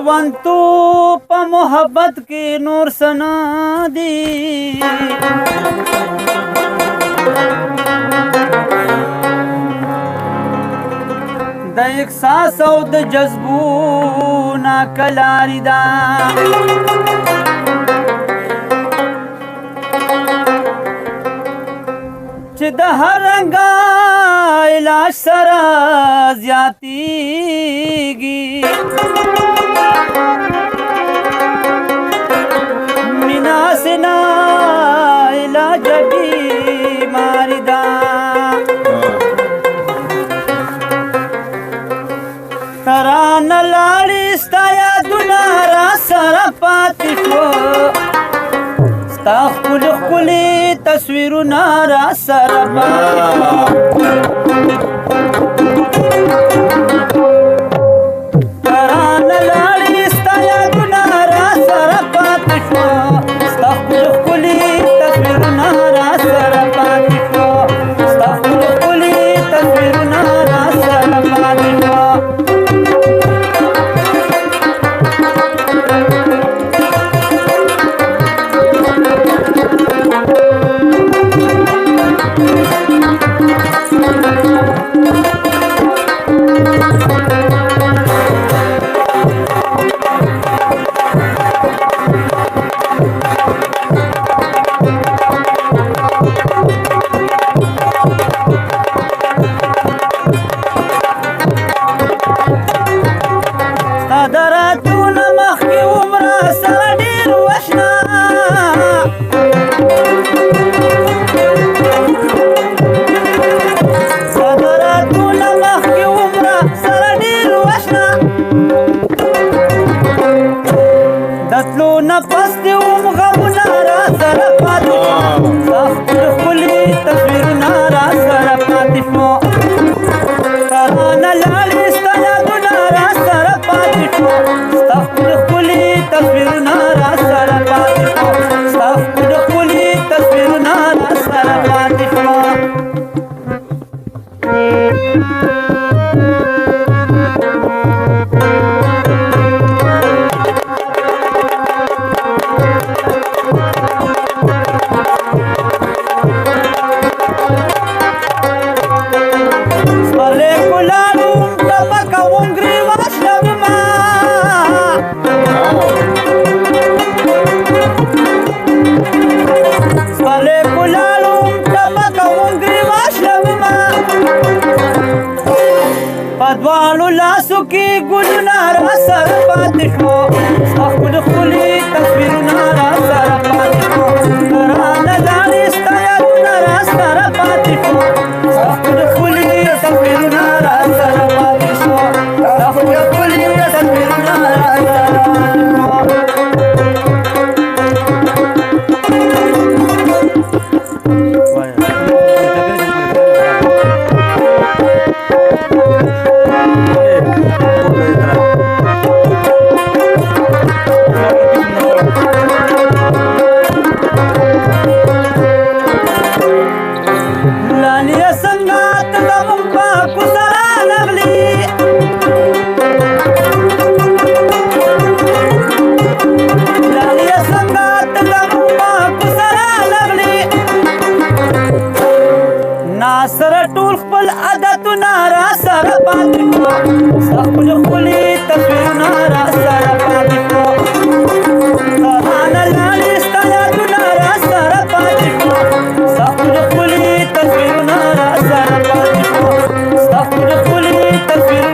ژوند تو په محبت کې نور سنا دي د احساس او د جذبو ناکلاري ده چې د هر رنګه علاج سره زیاتیږي مینا سنا علاج بیماری ده ترانه لاړې ستا یادونه را سره پاتې شو ستا ښکلي ښکلي تصویرونه را سره ترانه لاړې ستا یادونه را سره پاتې شو ستا ښکلي ښکلي تصویرونه را سره پاتې شو ستا ښکلي ښکلي تصویرونه را سره پاتې شو نفس دې وم غمونه را سره پاتې شو ستا ښکلي ښکلي تصویرونه را سره پاتې شو ترانه لاړې ستا یادونه را سره پاتې شو ستا ښکلي ښکلي تصویرونه را سره پاتې شو ستا ښکلي ښکلي تصویرونه را سره پاتې شو پدوالو لاسو کې ګلونه را سره پاتې شو ستا ښکلي ښکلي تصویرونه را سره پاتې شو ترانه لاړې ستا یادونه را سره پاتې شو ستا ښکلي ښکلي تصویرونه را سره پاتې شو ستا ښکلي ښکلي تصویرونه را سره پاتې سره ټول خپل عادتونه را سره پاتې شو ستا ښکلي ښکلي تصویرونه را سره پاتې شو ترانه لاړې ستا یادونه را سره پاتې شو ستا ښکلي ښکلي تصویرونه را سره پاتې شو ستا ښکلي ښکلي تصویرونه